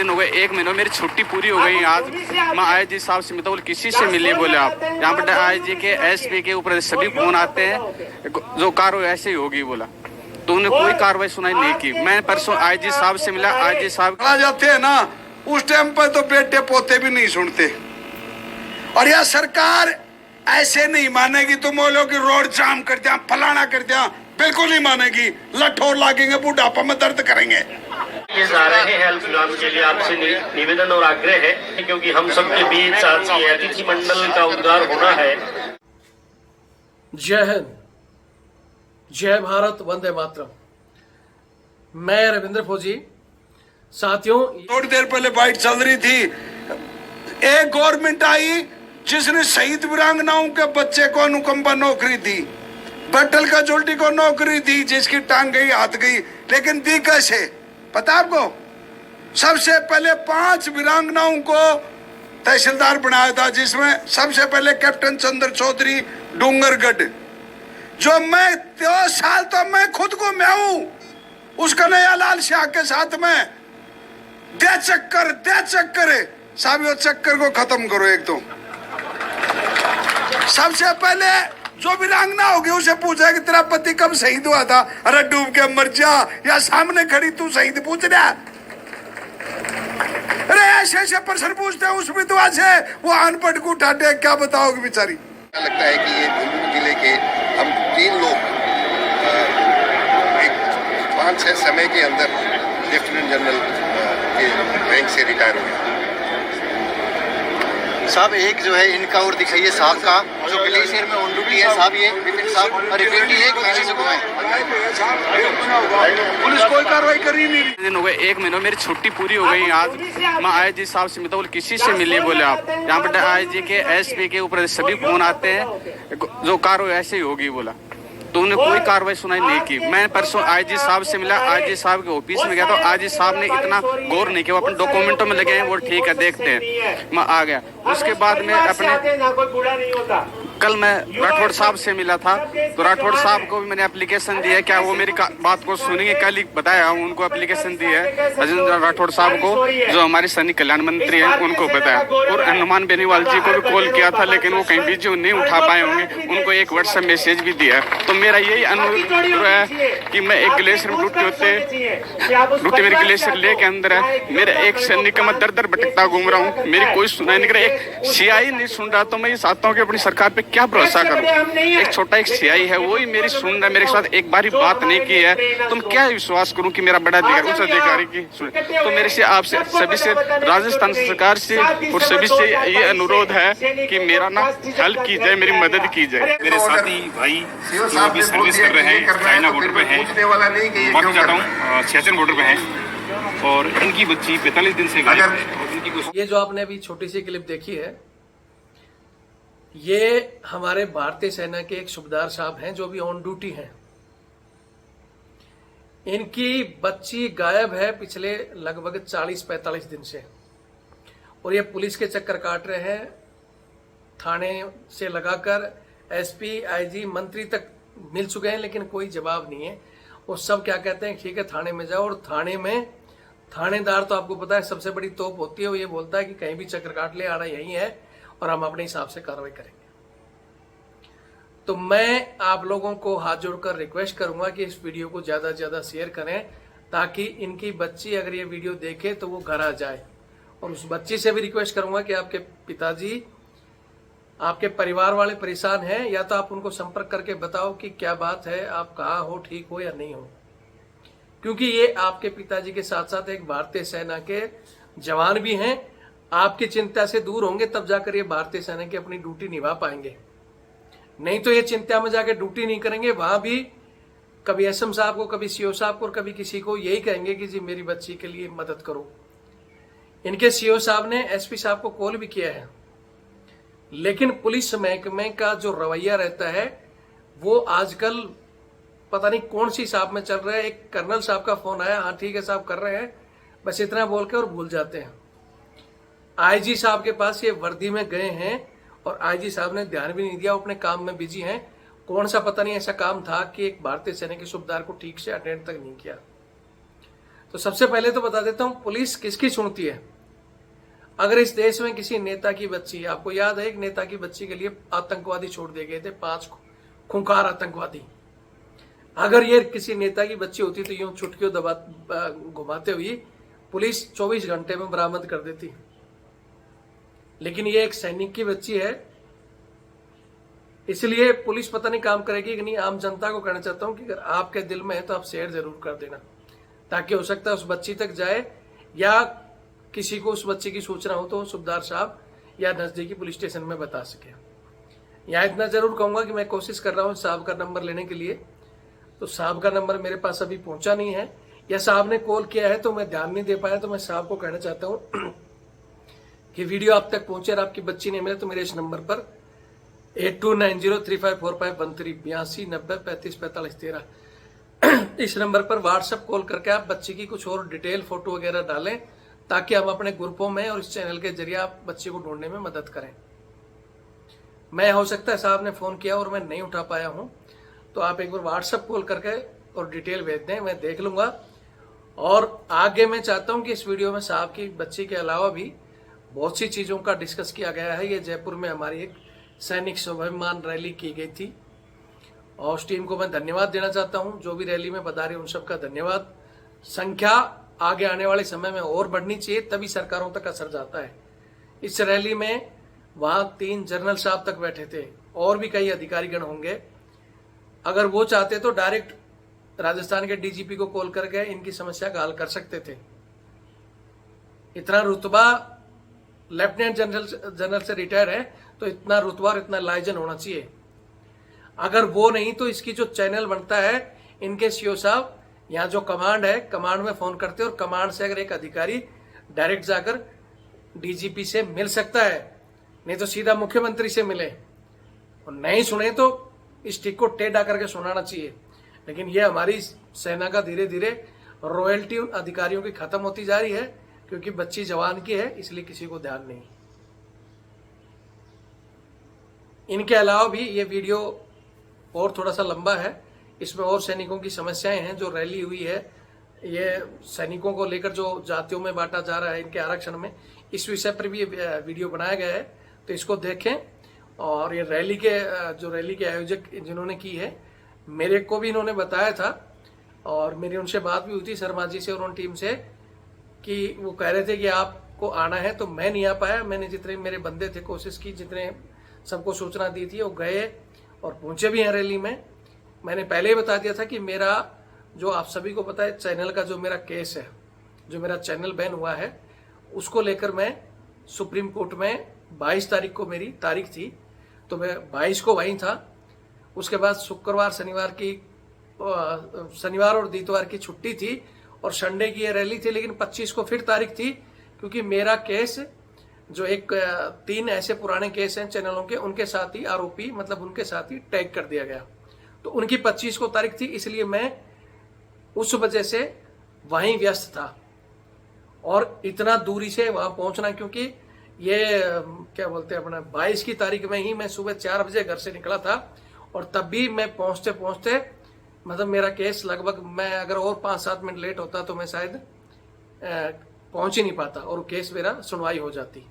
दिन हो गए, 1 महीने मेरी छुट्टी पूरी हो गई। आज मैं आईजी साहब से बोले किसी से मिलिए, बोले आप यहाँ पर आईजी के एसपी के ऊपर सभी फोन आते हैं, जो कार्रवाई ऐसे ही होगी बोला। तो उन्होंने कोई कार्रवाई सुनाई नहीं की। मैं परसों आईजी साहब से मिला, आईजी साहब आ जाते हैं ना उस टाइम पर तो बेटे पोते भी नहीं सुनते। और यह सरकार ऐसे नहीं मानेगी, तुम बोलो कि रोड जाम कर दिया, फलाना कर दिया, बिल्कुल नहीं मानेगी। लठोर लागेंगे, बुढ़ापा में दर्द करेंगे। ये जा रहे हैं अल्फनाम के लिए आपसे निवेदन और आग्रह है, क्योंकि हम सबके बीच आज ये अतिथि मंडल का उद्गार होना है। जय हिंद, जय भारत, वंदे मातरम। मैं रविंद्र फौजी। साथियों, थोड़ी देर पहले बाइट चल रही थी, एक गवर्नमेंट आई जिसने शहीद वीरांगनाओं के बच्चे को अनुकंपा नौकरी दी, बटल का जोल्टी को नौकरी दी, जिसकी टांग गई हाथ गई, लेकिन दी कैसे पता आपको? सबसे पहले 5 वीरांगनाओं को तहसीलदार बनाया था, जिसमें सबसे पहले कैप्टन चंद्र चौधरी डूंगरगढ़, जो मैं 2 साल तो मैं खुद को मैं हूं उसका नया लाल शाह के साथ में दे चक्कर साहब, यो चक्कर को खत्म करो। एक तो सबसे पहले जो वीरांगना होगी उसे पूछा कि तेरा पति कब शहीद हुआ था? अरे डूब के मर जा, या सामने खड़ी तू शहीद पूछ रहा? अरे ऐसे प्रश्न पूछते हैं उस विधवा से, वो अनपढ़ को उठाते, क्या बताओगे बेचारी? लगता है कि ये झुंझुनू जिले के हम 3 लोग एक 5-6 समय के अंदर लेफ्टिनेंट जनरल के रैंक से रिटायर हो गए। साहब एक जो है इनका और दिखाइए साहब का, जो ग्लेशियर में ऑन ड्यूटी है साहब, ये विपिन साहब, और बेटी है महीने से घुमाए। पुलिस कोई कार्रवाई कर ही नहीं। दिन हो गए, 1 महीने मेरी छुट्टी पूरी हो गई। आज मैं आईजी साहब से बोले किसी से मिलिए, बोले आप यहाँ पर आईजी के एसपी के ऊपर सभी फोन आते हैं, जो कार्रवाई ऐसे ही होगी बोला। तो उन्होंने कोई कार्रवाई सुनाई नहीं की। मैं परसों आईजी साहब से मिला, आईजी साहब के ऑफिस में गया, तो आईजी साहब ने इतना गौर नहीं किया, वो अपने डॉक्यूमेंटों में लगे हैं, वो ठीक है देखते हैं। मैं आ गया। उसके बाद में अपने कल मैं राठौड़ साहब से मिला था, तो राठौड़ साहब को भी मैंने एप्लीकेशन दी है, क्या वो मेरी बात को सुनेंगे? कल ही बताया उनको एप्लीकेशन दी है राजेंद्र राठौड़ साहब को, जो हमारे सैनिक कल्याण मंत्री हैं, उनको बताया। और हनुमान बेनीवाल जी को भी कॉल किया था, लेकिन वो कहीं बिजी नहीं उठा पाए होंगे, उनको एक व्हाट्सएप मैसेज भी दिया है। तो मेरा यही अनुरोध है कि मैं एक ग्लेशियर में ड्यूटी मेरी ग्लेशियर लेके अंदर है, मेरे एक सैनिक का मैं दर भटकता घूम रहा हूँ, मेरी कोई सुनाई नहीं कर रहा, एक सीआई नहीं सुन रहा। तो मैं ये चाहता हूँ कि अपनी सरकार पे क्या भरोसा करूं? एक छोटा एक सीआई है, वो ही मेरी सुन रहा है, मेरे साथ एक बार ही बात नहीं की है, तो मैं क्या विश्वास करूं कि मेरा बड़ा अधिकारी उस अधिकारी की सुने? तो मेरे से आपसे सभी से, राजस्थान सरकार से और सभी से ये अनुरोध है कि मेरा ना हल की जाए, मेरी मदद की जाए। मेरे साथी भाई जो अभी सर्विस कर रहे हैं, चाइना बॉर्डर पे हैं, बाकी जाता हूँ सियाचिन बॉर्डर पे हैं, और इनकी बच्ची 45 दिन से गायब है। ये जो आपने अभी छोटी सी क्लिप देखी है, ये हमारे भारतीय सेना के एक सूबेदार साहब हैं, जो भी ऑन ड्यूटी हैं। इनकी बच्ची गायब है पिछले लगभग 40-45 दिन से, और ये पुलिस के चक्कर काट रहे हैं। थाने से लगाकर एसपी, आईजी, मंत्री तक मिल चुके हैं, लेकिन कोई जवाब नहीं है। वो सब क्या कहते हैं, ठीक है थाने में जाओ, और थाने में थानेदार तो आपको पता है सबसे बड़ी तोप होती है, वो ये बोलता है कि कहीं भी चक्कर काट ले, आना यही है और हम अपने हिसाब से कार्रवाई करेंगे। तो मैं आप लोगों को हाथ जोड़कर रिक्वेस्ट करूंगा कि इस वीडियो को ज्यादा से ज्यादा शेयर करें, ताकि इनकी बच्ची अगर ये वीडियो देखे तो वो घर आ जाए। और उस बच्ची से भी रिक्वेस्ट करूंगा कि आपके पिताजी, आपके परिवार वाले परेशान हैं, या तो आप उनको संपर्क करके बताओ कि क्या बात है, आप कहाँ हो, ठीक हो या नहीं हो। क्योंकि ये आपके पिताजी के साथ साथ एक भारतीय सेना के जवान भी हैं। आपकी चिंता से दूर होंगे तब जाकर ये भारतीय सेना की अपनी ड्यूटी निभा पाएंगे, नहीं तो ये चिंता में जाकर ड्यूटी नहीं करेंगे। वहां भी कभी एसएम साहब को, कभी सीओ साहब को, और कभी किसी को यही कहेंगे कि जी मेरी बच्ची के लिए मदद करो। इनके सीओ साहब ने एसपी साहब को कॉल भी किया है, लेकिन पुलिस महकमे का जो रवैया रहता है वो आजकल पता नहीं कौन सी साहब में चल रहा है। एक कर्नल साहब का फोन आया, हाँ ठीक है साहब कर रहे हैं, बस इतना बोल के और भूल जाते हैं। आईजी साहब के पास ये वर्दी में गए हैं और आईजी साहब ने ध्यान भी नहीं दिया, वो अपने काम में बिजी हैं। कौन सा पता नहीं ऐसा काम था कि एक भारतीय सेना के सूबेदार को ठीक से अटेंड तक नहीं किया। तो सबसे पहले तो बता देता हूं पुलिस किसकी सुनती है। अगर इस देश में किसी नेता की बच्ची, आपको याद है एक नेता की बच्ची के लिए आतंकवादी छोड़ दिए गए थे, 5 खूंखार आतंकवादी। अगर ये किसी नेता की बच्ची होती तो यूं चुटकियों दबा घुमाते हुए पुलिस 24 घंटे में बरामद कर देती। लेकिन ये एक सैनिक की बच्ची है, इसलिए पुलिस पता नहीं काम करेगी कि नहीं। आम जनता को कहना चाहता हूं कि अगर आपके दिल में है तो आप शेयर जरूर कर देना, ताकि हो सकता है उस बच्ची तक जाए, या किसी को उस बच्चे की सूचना हो तो सूबेदार साहब या नजदीकी पुलिस स्टेशन में बता सके। यहाँ इतना जरूर कहूंगा कि मैं कोशिश कर रहा हूँ साहब का नंबर लेने के लिए, तो साहब का नंबर मेरे पास अभी पहुंचा नहीं है, या साहब ने कॉल किया है तो मैं ध्यान नहीं दे पाया। तो मैं साहब को कहना चाहता हूँ कि वीडियो आप तक पहुंचे और आपकी बच्ची नहीं मिले तो मेरे इस नंबर पर 8290354513 82 90 35 45 13 इस नंबर पर व्हाट्सएप कॉल करके आप बच्ची की कुछ और डिटेल फोटो वगैरह डालें, ताकि हम अपने ग्रुपों में और इस चैनल के जरिए आप बच्चे को ढूंढने में मदद करें। मैं हो सकता है साहब ने फोन किया और मैं नहीं उठा पाया हूं, तो आप एक बार व्हाट्सएप कॉल करके और डिटेल भेज दें, मैं देख लूंगा। और आगे मैं चाहता हूं कि इस वीडियो में साहब की बच्ची के अलावा भी बहुत सी चीजों का डिस्कस किया गया है। ये जयपुर में हमारी एक सैनिक स्वाभिमान रैली की गई थी, और उस टीम को मैं धन्यवाद देना चाहता हूं, जो भी रैली में बता रहे उन सबका धन्यवाद। संख्या आगे आने वाले समय में और बढ़नी चाहिए, तभी सरकारों तक असर जाता है। इस रैली में वहां 3 जनरल साहब तक बैठे थे, और भी कई अधिकारीगण होंगे। अगर वो चाहते तो डायरेक्ट राजस्थान के डीजीपी को कॉल करके इनकी समस्या का हल कर सकते थे। इतना रुतबा लेफ्टिनेंट जनरल से रिटायर है, तो इतना रुतबा और इतना लाइजन होना चाहिए। अगर वो नहीं तो इसकी जो चैनल बनता है, इनके सीओ साहब यहाँ जो कमांड है, कमांड में फोन करते हैं, और कमांड से अगर एक अधिकारी डायरेक्ट जाकर डीजीपी से मिल सकता है, नहीं तो सीधा मुख्यमंत्री से मिले, और नहीं सुने तो इस टिक को टेढ़ा करके सुनाना चाहिए। लेकिन ये हमारी सेना का धीरे धीरे रॉयल्टी उन अधिकारियों की खत्म होती जा रही है, क्योंकि बच्ची जवान की है, इसलिए किसी को ध्यान नहीं। इनके अलावा भी ये वीडियो और थोड़ा सा लंबा है, इसमें और सैनिकों की समस्याएं हैं। जो रैली हुई है, ये सैनिकों को लेकर जो जातियों में बांटा जा रहा है इनके आरक्षण में, इस विषय पर भी वीडियो बनाया गया है, तो इसको देखें। और ये रैली के आयोजक जिन्होंने की है, मेरे को भी इन्होंने बताया था, और मेरी उनसे बात भी हुई थी शर्मा जी से और उन टीम से, कि वो कह रहे थे कि आपको आना है, तो मैं नहीं आ पाया। मैंने जितने मेरे बंदे थे कोशिश की, जितने सबको सूचना दी थी, वो गए और पहुंचे भी हैं रैली में। मैंने पहले ही बता दिया था कि मेरा, जो आप सभी को पता है, चैनल का जो मेरा केस है, जो मेरा चैनल बैन हुआ है, उसको लेकर मैं सुप्रीम कोर्ट में 22 तारीख को मेरी तारीख थी, तो मैं 22 को वहीं था। उसके बाद शुक्रवार शनिवार और इतवार की छुट्टी थी, और संडे की ये रैली थी। लेकिन 25 को फिर तारीख थी, क्योंकि मेरा केस जो 3 ऐसे पुराने केस हैं चैनलों के, उनके साथ ही आरोपी, मतलब उनके साथ ही टैग कर दिया गया, तो उनकी 25 को तारीख थी, इसलिए मैं उस वजह से वहीं व्यस्त था। और इतना दूरी से वहां पहुंचना, क्योंकि ये क्या बोलते हैं अपना 22 की तारीख में ही मैं सुबह 4 बजे घर से निकला था, और तब भी मैं पहुंचते पहुंचते मतलब मेरा केस लगभग, मैं अगर और 5-7 मिनट लेट होता तो मैं शायद पहुंच ही नहीं पाता, और केस मेरा सुनवाई हो जाती।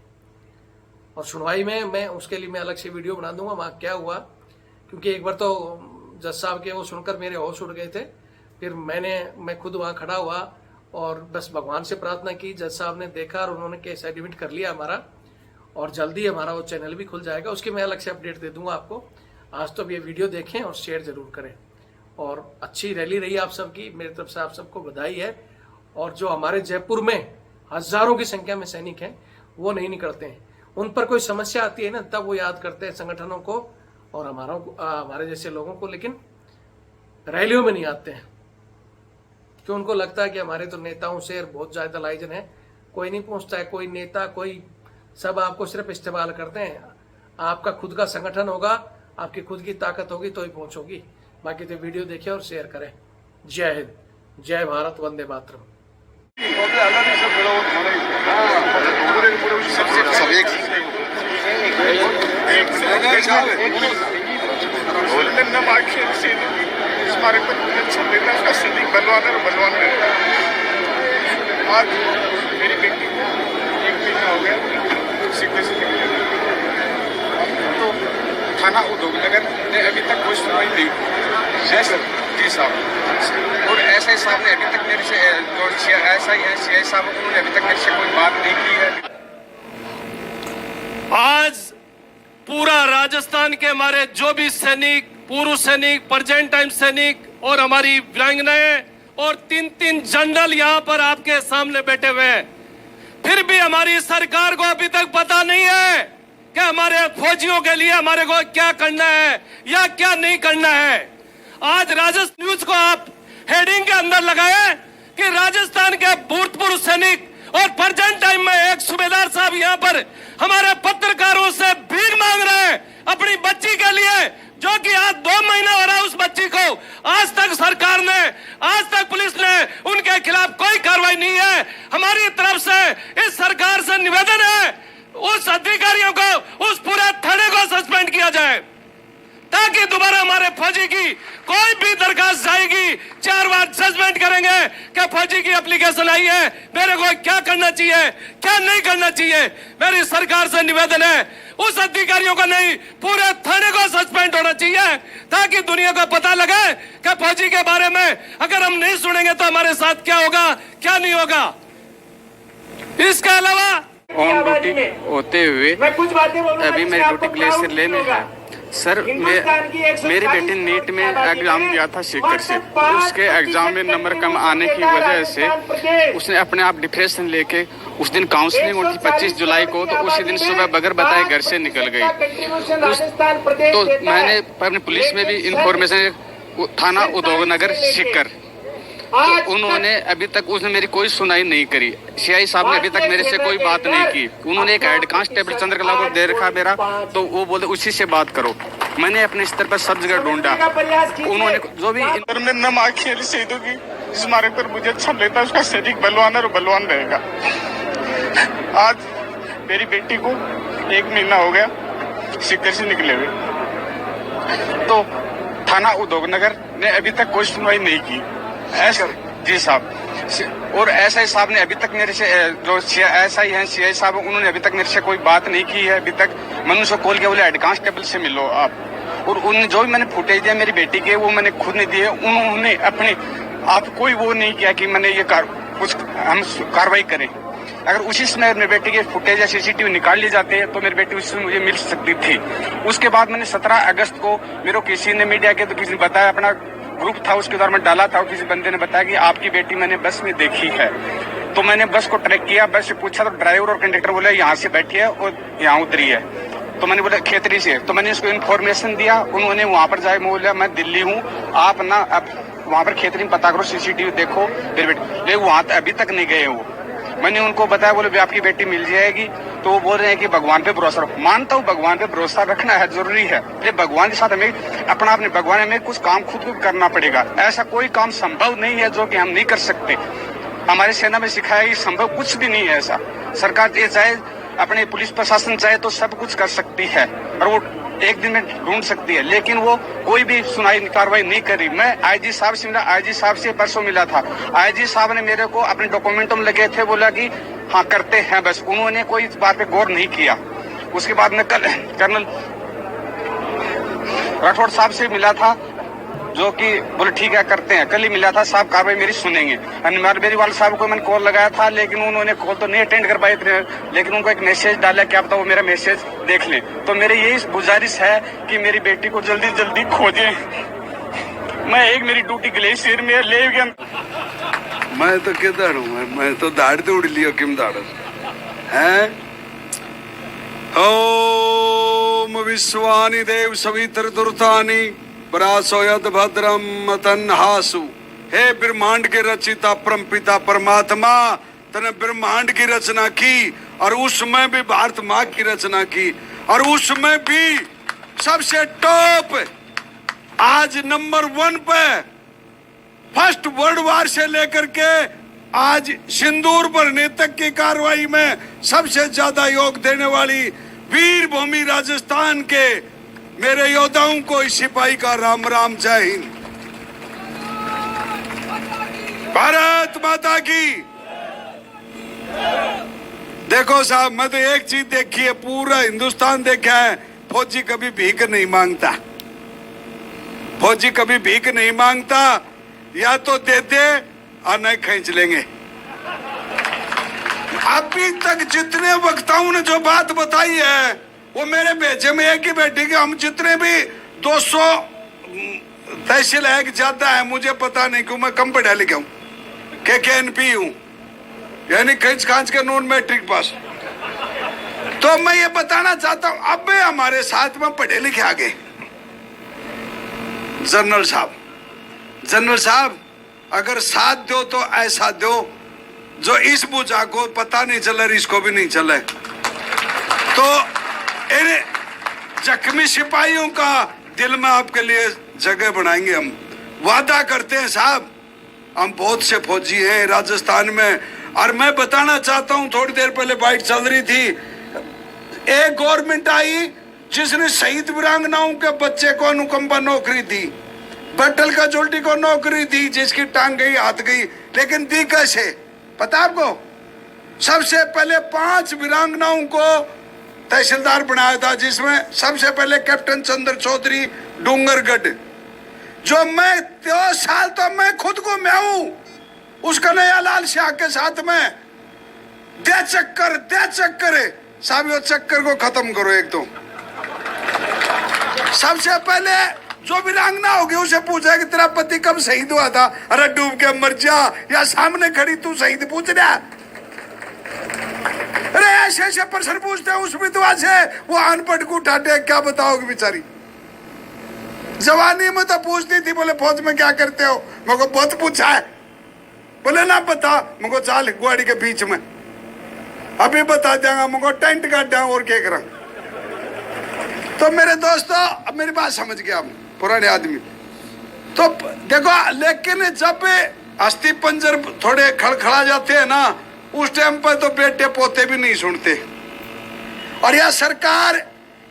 और सुनवाई में मैं उसके लिए मैं अलग से वीडियो बना दूंगा वहाँ क्या हुआ, क्योंकि एक बार तो जज साहब के वो सुनकर मेरे होश उड़ गए थे। फिर मैं खुद वहाँ खड़ा हुआ और बस भगवान से प्रार्थना की। जज साहब ने देखा और उन्होंने केस एडमिट कर लिया हमारा, और जल्दी हमारा वो चैनल भी खुल जाएगा, उसकी मैं अलग से अपडेट दे दूंगा आपको। आज तो ये वीडियो देखें और शेयर जरूर करें। और अच्छी रैली रही आप सबकी, मेरी तरफ से आप सबको बधाई है। और जो हमारे जयपुर में हजारों की संख्या में सैनिक हैं, वो नहीं निकलते हैं। उन पर कोई समस्या आती है ना, तब वो याद करते हैं संगठनों को और हमारे जैसे लोगों को, लेकिन रैलियों में नहीं आते हैं, क्यों? उनको लगता है कि हमारे तो नेताओं से बहुत ज्यादा लाइजन है। कोई नहीं पहुंचता है, कोई नेता, कोई, सब आपको सिर्फ इस्तेमाल करते हैं। आपका खुद का संगठन होगा, आपकी खुद की ताकत होगी तो ही पहुंचोगी। बाकी तो वीडियो देखें और शेयर करें। जय हिंद, जय भारत, वंदे मातरम। स्मारक पर संवेदना का सटीक बलवान आज मेरी बेटी को 1 महीना हो गया सीखने से निकले, तो थाना उद्योगनगर ने अभी तक कोई सुनवाई नहीं की। जी साहब, और एसआई साहब ने अभी तक मेरे से जो एसआई है सीआई साहब उन्होंने अभी तक मेरे से कोई बात नहीं की है। आज पूरा राजस्थान के हमारे जो भी सैनिक, पूर्व सैनिक, प्रेजेंट टाइम सैनिक और हमारी वीरांगनाएं और 3 जनरल यहाँ पर आपके सामने बैठे हुए हैं, फिर भी हमारी सरकार को अभी तक पता नहीं है कि हमारे फौजियों के लिए हमारे को क्या करना है या क्या नहीं करना है। आज राजस्थान न्यूज को आप हेडिंग के अंदर लगाए कि राजस्थान के भूतपूर्व सैनिक और प्रेजेंट टाइम में एक सूबेदार साहब यहाँ पर हमारे पत्रकारों से भीख मांग रहे हैं अपनी बच्ची के लिए, जो कि आज 2 महीना हो रहा है उस बच्ची को। आज तक सरकार ने, आज तक पुलिस ने उनके खिलाफ कोई कार्रवाई नहीं है। हमारी तरफ से इस सरकार से निवेदन है उस अधिकारियों को, उस पूरे थाने को सस्पेंड किया जाए, ताकि दोबारा हमारे फौजी की कोई भी दरखास्त जाएगी 4 बार सस्पेंड करेंगे कि फौजी की एप्लीकेशन आई है, मेरे को क्या करना चाहिए, क्या नहीं करना चाहिए। मेरी सरकार से निवेदन है उस अधिकारियों को नहीं, पूरे थाने को सस्पेंड होना चाहिए, ताकि दुनिया को पता लगे कि फौजी के बारे में अगर हम नहीं सुनेंगे तो हमारे साथ क्या होगा, क्या नहीं होगा। इसके अलावा ऑन ड्यूटी होते हुए अभी मेरी ड्यूटी ग्लेशियर ले में है सर। मेरी बेटी नीट में एग्जाम दिया था सीकर से, उसके एग्जाम में नंबर कम आने की वजह से उसने अपने आप डिप्रेशन लेके, उस दिन काउंसलिंग हुई थी 25 जुलाई को, तो उसी दिन सुबह बगैर बताए घर से निकल गई। तो मैंने अपने पुलिस में भी इंफॉर्मेशन, थाना उद्योगनगर सीकर, तो उन्होंने अभी तक उसने मेरी कोई सुनाई नहीं करी। सीआई साहब ने अभी तक मेरे से कोई बात नहीं की। उन्होंने एक हेड कांस्टेबल चंद्रकला को दे रखा मेरा, तो वो बोलते उसी से बात करो। मैंने अपने स्तर पर सब जगह ढूंढा, उन्होंने जो भी में न आखिर शहीदों की जिस मार्ग पर मुझे अच्छा लगता है उसका शरीक बलवान और बलवान रहेगा। आज मेरी बेटी को 1 महीना हो गया सीकर से निकले हुए, तो थाना उद्योगनगर ने अभी तक कोई सुनवाई नहीं की। जी साहब, और एसआई साहब ने अभी तक मेरे से, जो एसआई हैं सीआई साहब, उन्होंने अभी तक मेरे से कोई बात नहीं की है। अभी तक मैंने उसको कॉल किया, बोले हेड कांस्टेबल से मिलो आप। और उन्होंने जो भी मैंने फुटेज दिया मेरी बेटी के, वो मैंने खुद नहीं दिए। उन्होंने अपने आप कोई वो नहीं किया कि मैंने ये कुछ हम कार्रवाई करें। अगर उसी समय मेरी बेटी के फुटेज या सीसीटीवी निकाल लिए जाते तो मेरी बेटी उससे मुझे मिल सकती थी। उसके बाद मैंने 17 अगस्त को मेरे को किसी ने मीडिया के, तो किसी ने बताया, अपना ग्रुप था उसके द्वारा मैं डाला था, किसी बंदे ने बताया कि आपकी बेटी मैंने बस में देखी है। तो मैंने बस को ट्रैक किया, बस से पूछा तो ड्राइवर और कंडक्टर बोले यहाँ से बैठी है और यहाँ उतरी है। तो मैंने बोला खेतरी से, तो मैंने उसको इन्फॉर्मेशन दिया। उन्होंने वहाँ पर जाए, बोला मैं दिल्ली हूँ, आप ना अब वहाँ पर खेतरी में पता करो, सीसीटीवी देखो फिर बेटी, लेकिन वहाँ अभी तक नहीं गए वो। मैंने उनको बताया, बोले आपकी बेटी मिल जाएगी। तो वो बोल रहे हैं कि भगवान पे भरोसा रखो। मानता हूँ भगवान पे भरोसा रखना है, जरूरी है, लेकिन भगवान के साथ हमें अपना, अपने भगवान हमें कुछ काम खुद को करना पड़ेगा। ऐसा कोई काम संभव नहीं है जो कि हम नहीं कर सकते। हमारी सेना में सिखाया कि संभव कुछ भी नहीं है ऐसा। सरकार ये चाहे, अपने पुलिस प्रशासन चाहे तो सब कुछ कर सकती है और वो एक दिन में ढूंढ सकती है, लेकिन वो कोई भी सुनाई कार्रवाई नहीं करी। मैं आईजी साहब से मिला, आईजी साहब से परसों मिला था। आईजी साहब ने मेरे को अपने डॉक्यूमेंटों में लगे थे, बोला कि हाँ करते हैं, बस उन्होंने कोई इस बात पे गौर नहीं किया। उसके बाद मैं कल कर्नल राठौड़ साहब से मिला था, जो कि बोले ठीक है करते हैं। कल ही मिला था, साहब कार्रवाई मेरी सुनेंगे। मेरी वाले साहब को मैंने कॉल लगाया था, लेकिन उन्होंने कॉल तो नहीं अटेंड कर पाए थे, लेकिन उनको एक मैसेज डाला, क्या पता वो मेरा मैसेज देख लें। तो मेरी यही गुजारिश है कि मेरी बेटी को जल्दी जल्दी खोजें। मैं एक मेरी ड्यूटी ग्लेशियर में ले गया। मैं तो किधर हूँ, मैं तो दाढ़ दौड़ लियो किम दाढ़ है। ओम विश्वानि देव सवितर दुर्तानि परासोयत भद्रम मतन्हासु। हे ब्रह्मांड के रचिता परम पिता परमात्मा, तने ब्रह्मांड की रचना की और उसमें भी भारत माँ की रचना की, और उसमें भी सबसे टॉप आज नंबर 1 पे फर्स्ट वर्ल्ड वार से लेकर के आज सिंदूर भरने तक की कार्रवाई में सबसे ज्यादा योग देने वाली वीर भूमि राजस्थान के मेरे योद्धाओं को, इस सिपाही का राम राम, जय हिंद। भारत माता की, देखो साहब, मैं तो एक चीज देखी है, पूरा हिंदुस्तान देखा है, फौजी कभी भीख नहीं मांगता। फौजी कभी भीख नहीं मांगता, या तो देते और नहीं खींच लेंगे। अभी तक जितने वक्ताओं ने जो बात बताई है वो मेरे भेजे में एक ही बैठी कि हम जितने भी 200 तहसील है कि ज्यादा है, मुझे पता नहीं क्यों, मैं कम पढ़ा लिखा हूँ, KKNP हूँ, यानी खींच खांच के नॉन मैट्रिक पास। तो मैं ये बताना चाहता हूं, अब हमारे साथ में पढ़े लिखे आ गए। जनरल साहब अगर साथ दो तो ऐसा दो जो इस बुझा को पता नहीं चला, इसको भी नहीं चले। तो इन जख्मी सिपाहियों का दिल में आपके लिए जगह बनाएंगे। हम वादा करते हैं साहब, हम बहुत से फौजी हैं राजस्थान में, और मैं बताना चाहता हूं, थोड़ी देर पहले बाइट चल रही थी, एक गवर्नमेंट आई जिसने शहीद वीरांगनाओं के बच्चे को अनुकंपा नौकरी दी, बटल का जोल्टी को नौकरी दी, जिसकी टांग गई हाथ गई, लेकिन दी कैसे पता आपको? सबसे पहले 5 वीरांगनाओं को तहसीलदार बनाया था, जिसमें सबसे पहले कैप्टन चंद्र चौधरी डूंगरगढ़, जो मैं 2 साल तो मैं खुद को मैं हूं उस कन्हैयालाल शाह के साथ में। दे चक्कर साहब, ये चक्कर को खत्म करो एक तो। सबसे पहले जो वीरांगना होगी उसे पूछा कि तेरा पति कब शहीद हुआ था? अरे डूब के मर जा, या सामने खड़ी तू शहीद पूछ रहा? अरे ऐसे प्रश्न पूछते हैं उस विधवा से, वो अनपढ़ को उठाते, क्या बताओगे बेचारी? जवानी में तो पूछती थी, बोले फौज में क्या करते हो? मेरे को बहुत पूछा है, बोले ना पता, मेरे को चाल गुआड़ी के बीच में अभी बता देंगे, मेरे को टेंट काटा और क्या करा। तो मेरे दोस्तों, अब मेरी बात समझ गया, पुराने आदमी तो देखो, लेकिन जब अस्थि पंजर थोड़े खड़खड़ा जाते हैं ना, उस टाइम पर तो बेटे पोते भी नहीं सुनते। और यह सरकार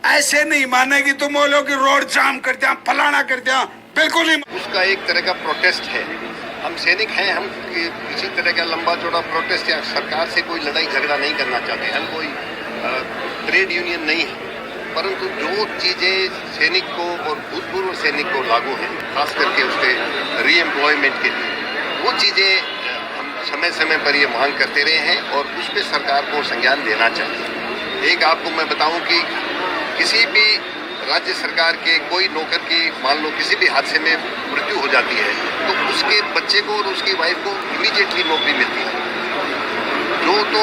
ऐसे नहीं मानेगी, तुम बोलो कि रोड जाम कर दिया, फलाना कर दिया, बिल्कुल नहीं। उसका एक तरह का प्रोटेस्ट है। हम सैनिक हैं, हम किसी तरह का लंबा चौड़ा प्रोटेस्ट या सरकार से कोई लड़ाई झगड़ा नहीं करना चाहते, हम कोई ट्रेड यूनियन नहीं है, परंतु जो चीज़ें सैनिक को और भूतपूर्व सैनिक को लागू हैं, खास करके उसके रीएम्प्लॉयमेंट के लिए, वो चीज़ें हम समय समय पर ये मांग करते रहे हैं और उस पर सरकार को संज्ञान लेना चाहिए। एक आपको मैं बताऊं कि किसी भी राज्य सरकार के कोई नौकर की मान लो किसी भी हादसे में मृत्यु हो जाती है, तो उसके बच्चे को और उसकी वाइफ को इमीडिएटली नौकरी मिलती है। जो तो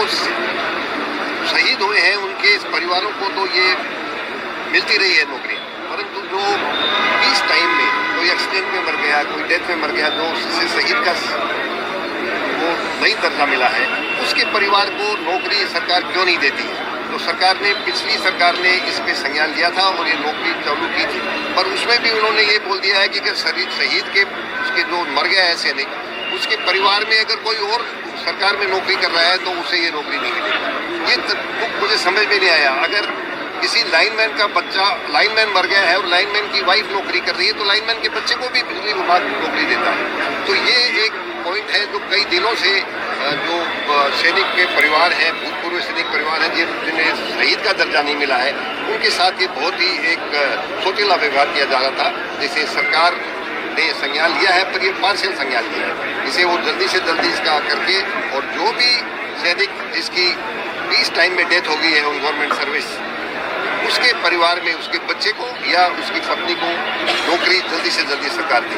शहीद हुए हैं उनके परिवारों को तो ये मिलती रही है नौकरी, परंतु जो इस टाइम में कोई एक्सीडेंट में मर गया, कोई डेथ में मर गया, जो उससे शहीद का वो नई दर्जा मिला है, उसके परिवार को नौकरी सरकार क्यों नहीं देती है? तो सरकार ने, पिछली सरकार ने इस पे संज्ञान लिया था और ये नौकरी चालू की थी, पर उसमें भी उन्होंने ये बोल दिया है कि अगर शहीद के उसके जो मर गया है सैनिक, उसके परिवार में अगर कोई और सरकार में नौकरी कर रहा है तो उसे ये नौकरी नहीं मिलेगी। ये मुझे समझ में नहीं आया। अगर किसी लाइनमैन का बच्चा, लाइनमैन मर गया है और लाइनमैन की वाइफ नौकरी कर रही है, तो लाइनमैन के बच्चे को भी बिजली विभाग नौकरी देता है। तो ये एक पॉइंट है जो कई दिनों से जो सैनिक के परिवार हैं, भूतपूर्व सैनिक परिवार हैं, जिन्हें शहीद का दर्जा नहीं मिला है, उनके साथ ये बहुत ही एक सोचेला व्यवहार किया जा रहा था। जैसे सरकार ने संज्ञान लिया है, पर ये पार्शियल संज्ञान लिया है, इसे वो जल्दी से जल्दी इसका करके, और जो भी सैनिक जिसकी पीस टाइम में डेथ हो गई है ऑन गवर्नमेंट सर्विस, उसके परिवार में उसके बच्चे को या उसकी पत्नी को नौकरी जल्दी से जल्दी सरकार दी।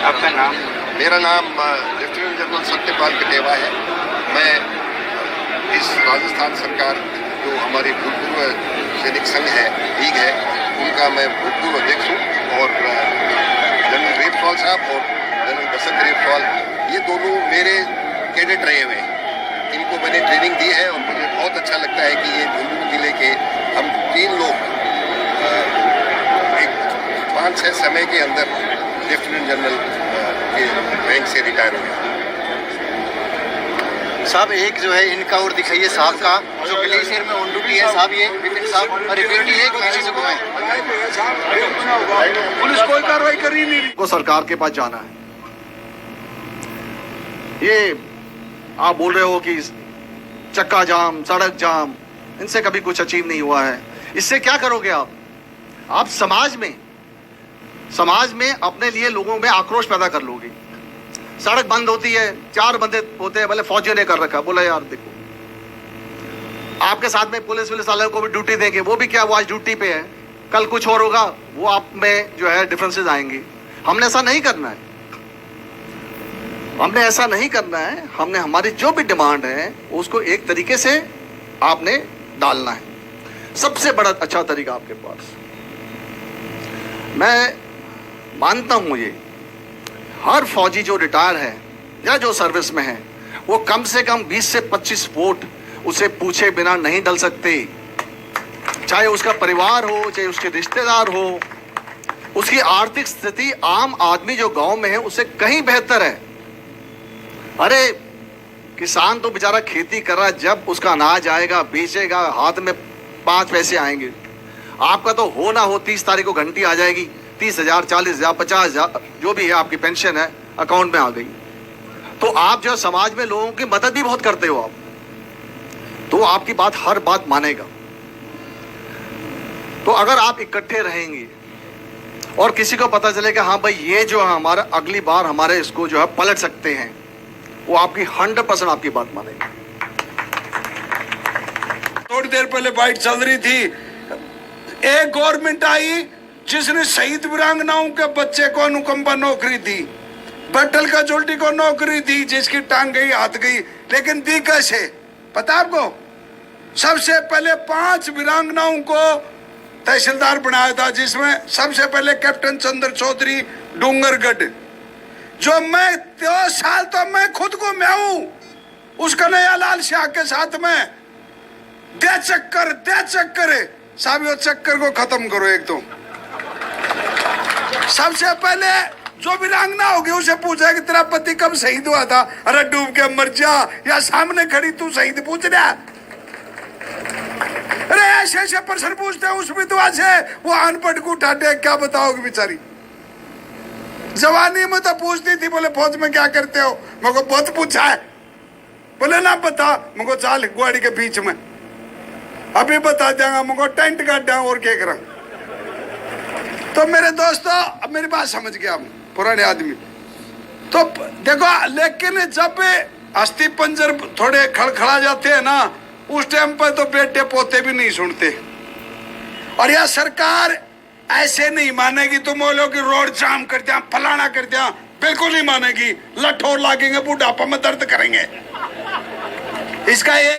आपका नाम? मेरा नाम लेफ्टिनेंट जनरल सत्यपाल कटेवा है। मैं इस राजस्थान सरकार जो हमारी भूतपूर्व सैनिक संघ है, लीग है, उनका मैं भूतपूर्व अध्यक्ष हूँ। और जनरल रेपवाल साहब और जनरल बसंत रेपवाल, ये दोनों मेरे कैडेट रहे हुए हैं, इनको मैंने ट्रेनिंग दी है और मुझे बहुत अच्छा लगता है कि ये झुंझुनू जिले के हम 3 लोग एक 5-6 समय के अंदर लेफ्टिनेंट जनरल के रैंक से रिटायर हो गया। साहब एक जो है इनका और दिखाइए साहब का, जो ग्लेशियर में ऑन ड्यूटी है साहब, ये विपिन साहब, और रिपेटी 1 महीने से घूमे, पुलिस कोई कार्रवाई कर ही नहीं। को सरकार के पास जाना है। ये आप बोल रहे हो कि चक्का जाम, सड़क जाम, इनसे कभी कुछ अचीव नहीं हुआ है। इससे क्या करोगे आप समाज में अपने लिए लोगों में आक्रोश पैदा कर लोगे। सड़क बंद होती है, 4 बंदे होते हैं, बोले फौजियों ने कर रखा, बोला यार देखो, आपके साथ में पुलिस वालों को भी ड्यूटी देंगे, वो भी क्या, वो आज ड्यूटी पे है, कल कुछ और होगा, वो आप में जो है डिफरेंसेस आएंगे। हमने ऐसा नहीं करना है, हमने हमारी जो भी डिमांड है उसको एक तरीके से आपने डालना है। सबसे बड़ा अच्छा तरीका आपके पास, मैं मानता हूं, ये हर फौजी जो रिटायर है या जो सर्विस में है, वो कम से कम 20 से 25 वोट उसे पूछे बिना नहीं डल सकते। चाहे उसका परिवार हो, चाहे उसके रिश्तेदार हो, उसकी आर्थिक स्थिति आम आदमी जो गांव में है उससे कहीं बेहतर है। अरे किसान तो बेचारा खेती कर रहा है, जब उसका अनाज आएगा, बेचेगा, हाथ में 5 पैसे आएंगे। आपका तो हो ना हो 30 तारीख को घंटी आ जाएगी, 30,000, 40,000, 50,000 जो भी है आपकी पेंशन है अकाउंट में आ गई। तो आप जो समाज में लोगों की मदद भी बहुत करते हो आप, तो आपकी बात हर बात मानेगा। तो अगर आप इकट्ठे रहेंगे और किसी को पता चले कि हाँ भाई ये जो है हमारा अगली बार हमारे इसको जो है पलट सकते हैं, वो आपकी 100% आपकी बात मानेगा। थोड़ी देर पहले बाइट चल रही थी, एक गवर्नमेंट आई जिसने शहीद वीरांगनाओं के बच्चे को अनुकंपा नौकरी दी, बटल का जोल्टी को नौकरी दी, जिसकी टांग गई हाथ गई, लेकिन दी कैसे पता आपको? सबसे पहले 5 वीरांगनाओं को तहसीलदार बनाया था, जिसमें सबसे पहले कैप्टन चंद्र चौधरी डूंगरगढ़, जो मैं 2 साल तो मैं खुद को मैं हूं उसका नया लाल शाह के साथ में दे चक्कर साहब, यो चक्कर को खत्म करो। एक तो सबसे पहले जो वीरांगना होगी उसे पूछा कि तेरा पति कब शहीद हुआ था, अरे डूब के मर जा, या सामने खड़ी तू शहीद पूछ रहा। अरे ऐसे प्रश्न पूछते हैं उस विधवा से, वो अनपढ़ को उठाते, क्या बताओगे बेचारी। जवानी में तो पूछती थी, बोले फौज में क्या करते हो, मेरे को बहुत पूछा है, बोले ना बता, मेरे को चाल गुआड़ी के बीच में अभी बता देंगा, मेरे को टेंट काट देंगे और क्या करा। तो मेरे दोस्तों अब मेरी बात समझ गया, पुराने आदमी तो देखो, लेकिन जब अस्थि पंजर थोड़े खड़खड़ा जाते हैं ना, उस टाइम पर तो बेटे पोते भी नहीं सुनते। और यह सरकार ऐसे नहीं मानेगी, तुम बोलो कि रोड जाम कर दिया, फलाना कर दिया, बिल्कुल नहीं मानेगी। लठोर लागेंगे, बुढ़ापा में दर्द करेंगे। इसका एक